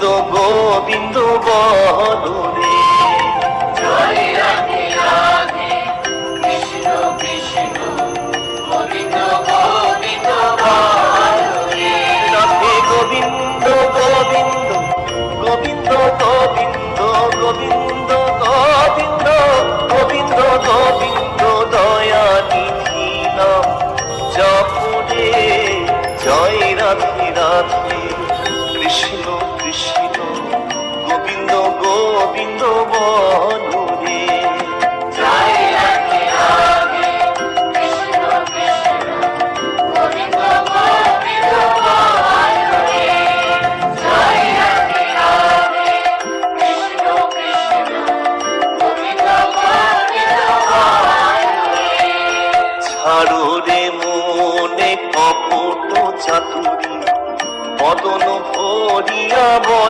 গোবিন্দ গোবিন্দ বলরে। জয় রাধে রাধে কৃষ্ণ কৃষ্ণ গোবিন্দ গোবিন্দ বলরে। রাধে গোবিন্দ গোবিন্দ গোবিন্দ গোবিন্দ গোবিন্দ গোবিন্দ গোবিন্দ গোবিন্দ দয়া নিধি নাম জপরে। জয় রাধে রাধে কৃষ্ণ কৃষ্ণ গোবিন্দ গোবিন্দ বল।